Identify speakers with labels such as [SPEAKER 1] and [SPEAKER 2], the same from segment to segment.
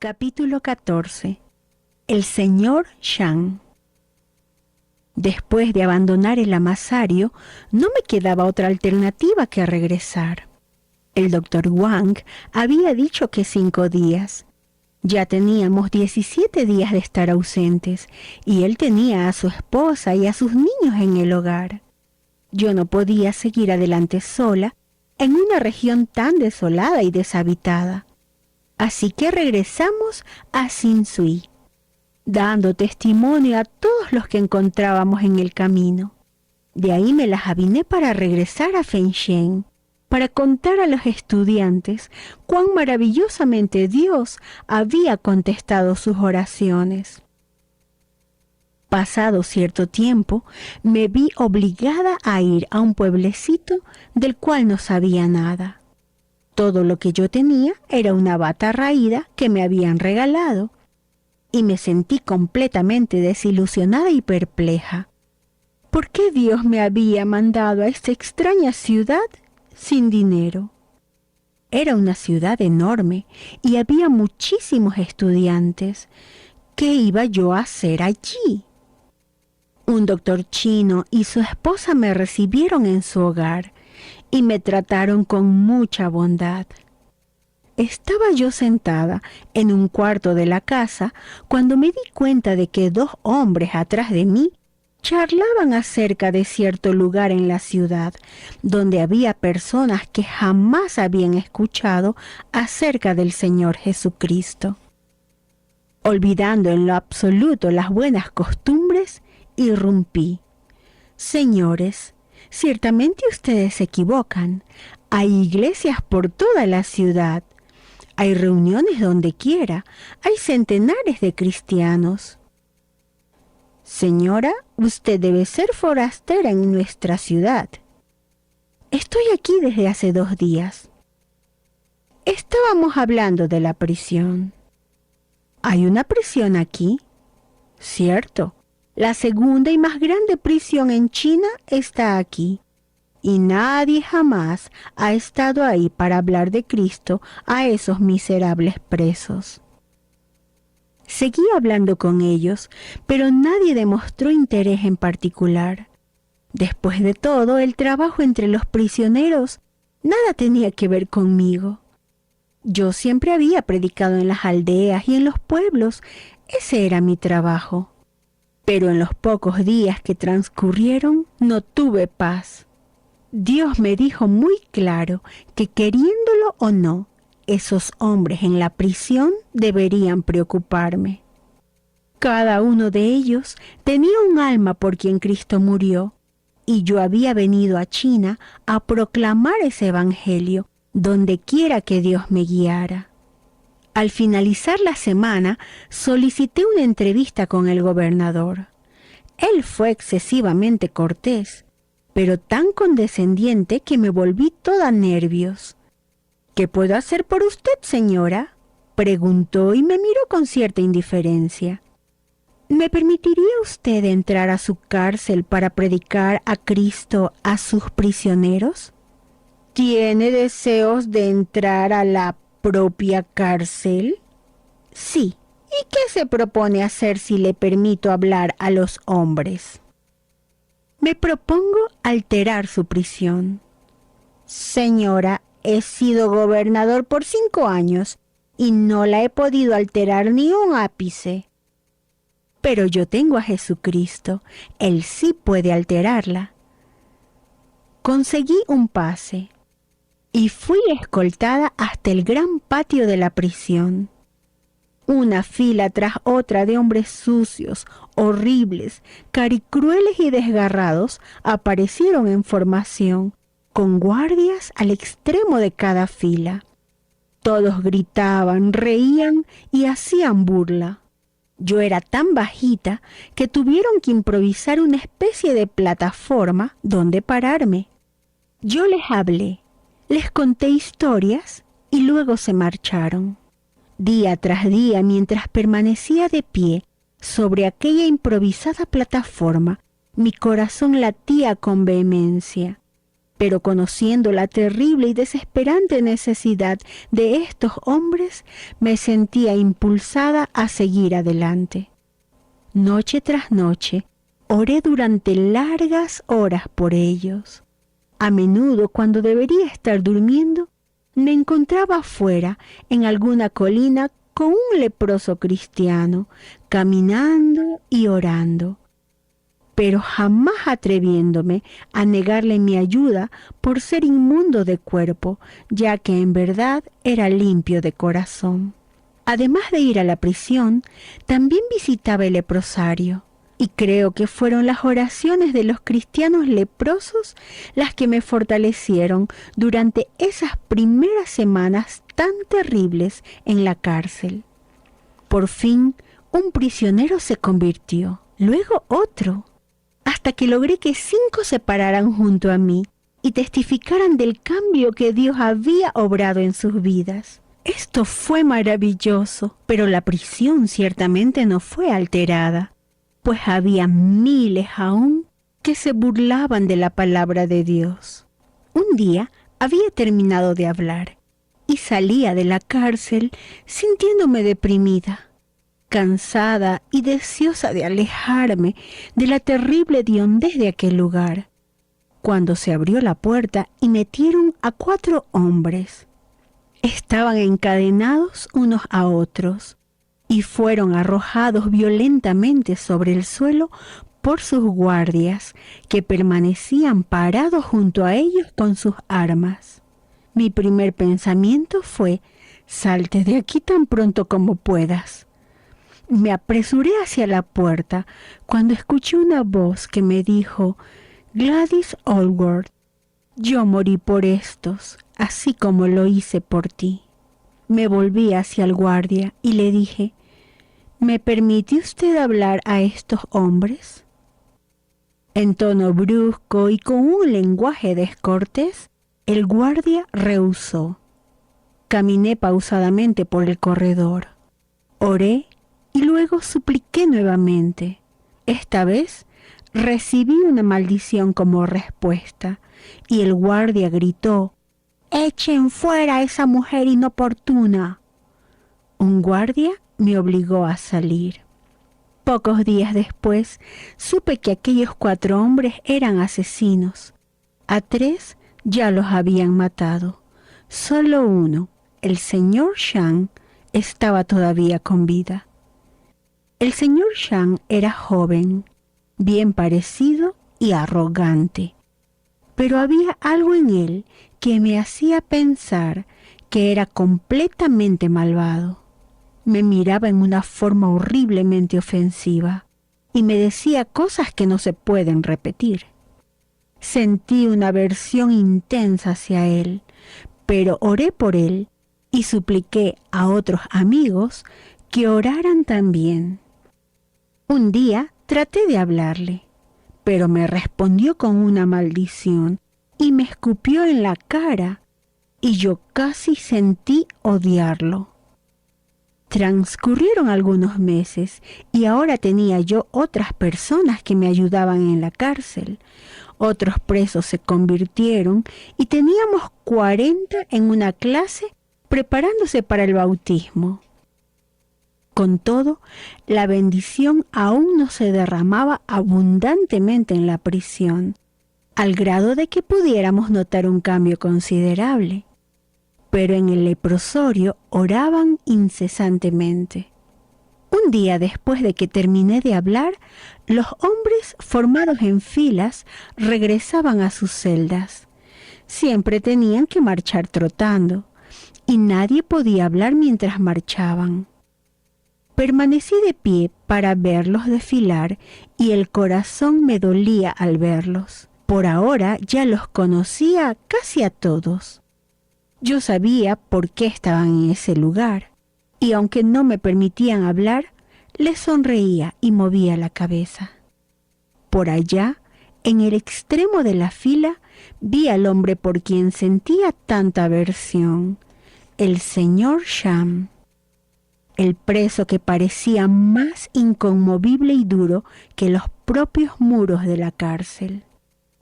[SPEAKER 1] Capítulo 14. El señor Shang. Después de abandonar el amasario, no me quedaba otra alternativa que regresar. El doctor Wang había dicho que 5 días. Ya teníamos 17 días de estar ausentes, y él tenía a su esposa y a sus niños en el hogar. Yo no podía seguir adelante sola en una región tan desolada y deshabitada. Así que regresamos a Sinsui, dando testimonio a todos los que encontrábamos en el camino. De ahí me las aviné para regresar a Fenshen, para contar a los estudiantes cuán maravillosamente Dios había contestado sus oraciones. Pasado cierto tiempo, me vi obligada a ir a un pueblecito del cual no sabía nada. Todo lo que yo tenía era una bata raída que me habían regalado, y me sentí completamente desilusionada y perpleja. ¿Por qué Dios me había mandado a esta extraña ciudad sin dinero? Era una ciudad enorme y había muchísimos estudiantes. ¿Qué iba yo a hacer allí? Un doctor chino y su esposa me recibieron en su hogar y me trataron con mucha bondad. Estaba yo sentada en un cuarto de la casa cuando me di cuenta de que 2 hombres atrás de mí charlaban acerca de cierto lugar en la ciudad donde había personas que jamás habían escuchado acerca del Señor Jesucristo. Olvidando en lo absoluto las buenas costumbres, irrumpí. Señores, ciertamente ustedes se equivocan. Hay iglesias por toda la ciudad. Hay reuniones donde quiera. Hay centenares de cristianos. Señora, usted debe ser forastera en nuestra ciudad. Estoy aquí desde hace 2 días. Estábamos hablando de la prisión. ¿Hay una prisión aquí? Cierto. La segunda y más grande prisión en China está aquí, y nadie jamás ha estado ahí para hablar de Cristo a esos miserables presos. Seguí hablando con ellos, pero nadie demostró interés en particular. Después de todo, el trabajo entre los prisioneros nada tenía que ver conmigo. Yo siempre había predicado en las aldeas y en los pueblos. Ese era mi trabajo. Pero en los pocos días que transcurrieron no tuve paz. Dios me dijo muy claro que, queriéndolo o no, esos hombres en la prisión deberían preocuparme. Cada uno de ellos tenía un alma por quien Cristo murió, y yo había venido a China a proclamar ese evangelio donde quiera que Dios me guiara. Al finalizar la semana, solicité una entrevista con el gobernador. Él fue excesivamente cortés, pero tan condescendiente que me volví toda nervios. ¿Qué puedo hacer por usted, señora?, preguntó y me miró con cierta indiferencia. ¿Me permitiría usted entrar a su cárcel para predicar a Cristo a sus prisioneros? ¿Tiene deseos de entrar a la propia cárcel? Sí. ¿Y qué se propone hacer si le permito hablar a los hombres? Me propongo alterar su prisión. Señora, he sido gobernador por 5 años y no la he podido alterar ni un ápice. Pero yo tengo a Jesucristo. Él sí puede alterarla. Conseguí un pase y fui escoltada hasta el gran patio de la prisión. Una fila tras otra de hombres sucios, horribles, caricrueles y desgarrados aparecieron en formación, con guardias al extremo de cada fila. Todos gritaban, reían y hacían burla. Yo era tan bajita que tuvieron que improvisar una especie de plataforma donde pararme. Yo les hablé. Les conté historias y luego se marcharon. Día tras día, mientras permanecía de pie sobre aquella improvisada plataforma, mi corazón latía con vehemencia. Pero conociendo la terrible y desesperante necesidad de estos hombres, me sentía impulsada a seguir adelante. Noche tras noche, oré durante largas horas por ellos. A menudo, cuando debería estar durmiendo, me encontraba afuera, en alguna colina, con un leproso cristiano, caminando y orando, pero jamás atreviéndome a negarle mi ayuda por ser inmundo de cuerpo, ya que en verdad era limpio de corazón. Además de ir a la prisión, también visitaba el leprosario, y creo que fueron las oraciones de los cristianos leprosos las que me fortalecieron durante esas primeras semanas tan terribles en la cárcel. Por fin, un prisionero se convirtió, luego otro, hasta que logré que 5 se pararan junto a mí y testificaran del cambio que Dios había obrado en sus vidas. Esto fue maravilloso, pero la prisión ciertamente no fue alterada, pues había miles aún que se burlaban de la palabra de Dios. Un día había terminado de hablar y salía de la cárcel sintiéndome deprimida, cansada y deseosa de alejarme de la terrible hediondez de aquel lugar, cuando se abrió la puerta y metieron a 4 hombres. Estaban encadenados unos a otros y fueron arrojados violentamente sobre el suelo por sus guardias, que permanecían parados junto a ellos con sus armas. Mi primer pensamiento fue: salte de aquí tan pronto como puedas. Me apresuré hacia la puerta cuando escuché una voz que me dijo: Gladys Allworth, yo morí por estos, así como lo hice por ti. Me volví hacia el guardia y le dije: ¿me permite usted hablar a estos hombres? En tono brusco y con un lenguaje descortés, el guardia rehusó. Caminé pausadamente por el corredor, oré y luego supliqué nuevamente. Esta vez recibí una maldición como respuesta y el guardia gritó: «¡Echen fuera a esa mujer inoportuna!». Un guardia me obligó a salir. Pocos días después supe que aquellos 4 hombres eran asesinos. A 3 ya los habían matado. Solo uno, el señor Shang, estaba todavía con vida. El señor Shang era joven, bien parecido y arrogante, pero había algo en él que me hacía pensar que era completamente malvado. Me miraba en una forma horriblemente ofensiva y me decía cosas que no se pueden repetir. Sentí una aversión intensa hacia él, pero oré por él y supliqué a otros amigos que oraran también. Un día traté de hablarle, pero me respondió con una maldición y me escupió en la cara, y yo casi sentí odiarlo. Transcurrieron algunos meses y ahora tenía yo otras personas que me ayudaban en la cárcel. Otros presos se convirtieron y teníamos 40 en una clase preparándose para el bautismo. Con todo, la bendición aún no se derramaba abundantemente en la prisión, al grado de que pudiéramos notar un cambio considerable. Pero en el leprosorio oraban incesantemente. Un día después de que terminé de hablar, los hombres formados en filas regresaban a sus celdas. Siempre tenían que marchar trotando, y nadie podía hablar mientras marchaban. Permanecí de pie para verlos desfilar y el corazón me dolía al verlos. Por ahora ya los conocía casi a todos. Yo sabía por qué estaban en ese lugar, y aunque no me permitían hablar, les sonreía y movía la cabeza. Por allá, en el extremo de la fila, vi al hombre por quien sentía tanta aversión, el señor Sham, el preso que parecía más inconmovible y duro que los propios muros de la cárcel.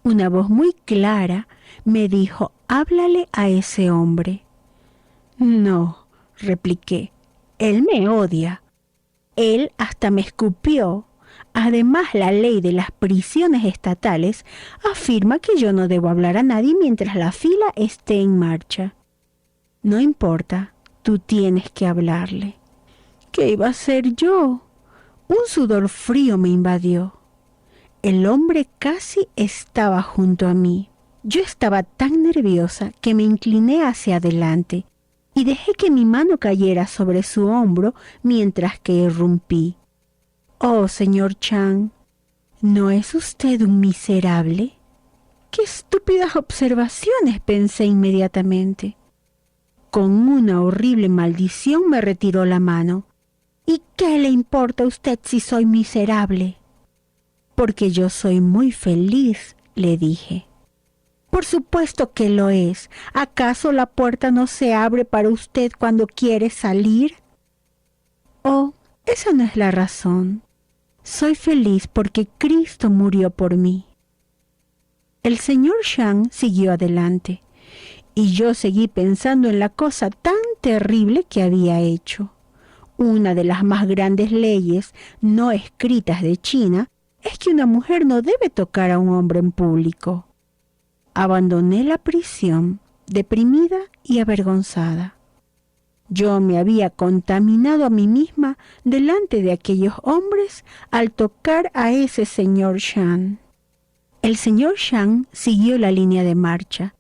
[SPEAKER 1] Una voz muy clara me dijo: háblale a ese hombre. No, repliqué, él me odia. Él hasta me escupió. Además, la ley de las prisiones estatales afirma que yo no debo hablar a nadie mientras la fila esté en marcha. No importa, tú tienes que hablarle. ¿Qué iba a hacer yo? Un sudor frío me invadió. El hombre casi estaba junto a mí. Yo estaba tan nerviosa que me incliné hacia adelante y dejé que mi mano cayera sobre su hombro mientras que irrumpí. Oh, señor Chang, ¿no es usted un miserable? ¡Qué estúpidas observaciones!, pensé inmediatamente. Con una horrible maldición me retiró la mano. ¿Y qué le importa a usted si soy miserable? Porque yo soy muy feliz, le dije. Por supuesto que lo es. ¿Acaso la puerta no se abre para usted cuando quiere salir? Oh, esa no es la razón. Soy feliz porque Cristo murió por mí. El señor Shang siguió adelante, y yo seguí pensando en la cosa tan terrible que había hecho. Una de las más grandes leyes no escritas de China es que una mujer no debe tocar a un hombre en público. Abandoné la prisión, deprimida y avergonzada. Yo me había contaminado a mí misma delante de aquellos hombres al tocar a ese señor Shang. El señor Shang siguió la línea de marcha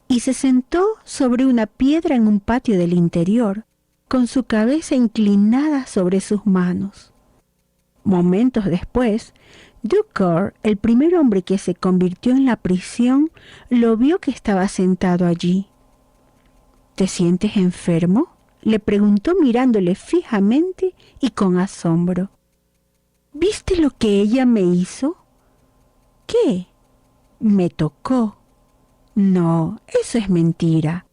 [SPEAKER 1] y se sentó sobre una piedra en un patio del interior, con su cabeza inclinada sobre sus manos. Momentos después, Ducor, el primer hombre que se convirtió en la prisión, lo vio que estaba sentado allí. ¿Te sientes enfermo?, le preguntó mirándole fijamente y con asombro. ¿Viste lo que ella me hizo? ¿Qué? Me tocó. No, eso es mentira.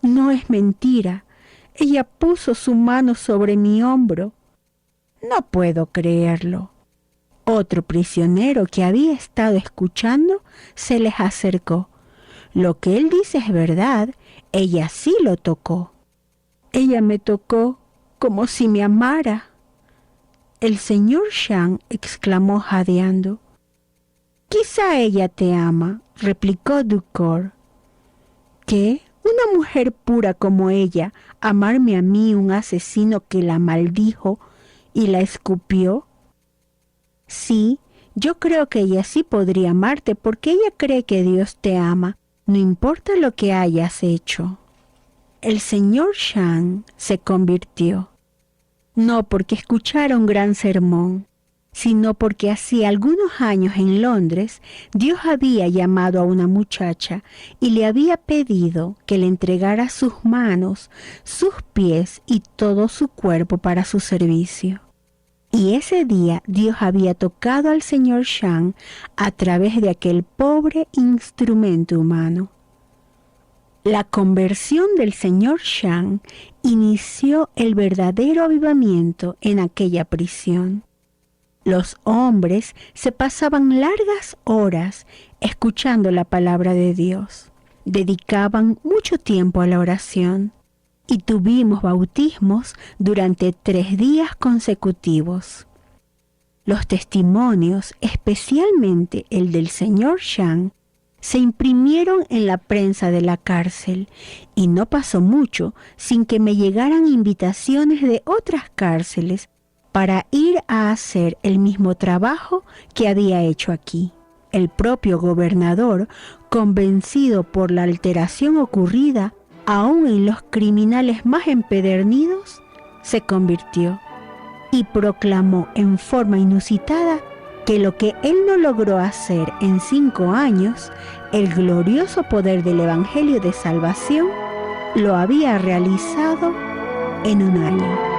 [SPEAKER 1] No es mentira. Ella puso su mano sobre mi hombro. No puedo creerlo. Otro prisionero que había estado escuchando se les acercó. Lo que él dice es verdad. Ella sí lo tocó. Ella me tocó como si me amara. El señor Shang exclamó jadeando. Quizá ella te ama, replicó Ducor. ¿Qué? ¿Una mujer pura como ella amarme a mí, un asesino que la maldijo y la escupió? Sí, yo creo que ella sí podría amarte porque ella cree que Dios te ama, no importa lo que hayas hecho. El señor Shang se convirtió, no porque escuchara un gran sermón, sino porque hacía algunos años en Londres Dios había llamado a una muchacha y le había pedido que le entregara sus manos, sus pies y todo su cuerpo para su servicio. Y ese día Dios había tocado al señor Shang a través de aquel pobre instrumento humano. La conversión del señor Shang inició el verdadero avivamiento en aquella prisión. Los hombres se pasaban largas horas escuchando la palabra de Dios, dedicaban mucho tiempo a la oración y tuvimos bautismos durante 3 días consecutivos. Los testimonios, especialmente el del señor Shang, se imprimieron en la prensa de la cárcel y no pasó mucho sin que me llegaran invitaciones de otras cárceles para ir a hacer el mismo trabajo que había hecho aquí. El propio gobernador, convencido por la alteración ocurrida aún en los criminales más empedernidos, se convirtió y proclamó en forma inusitada que lo que él no logró hacer en 5 años, el glorioso poder del Evangelio de Salvación lo había realizado en 1 año.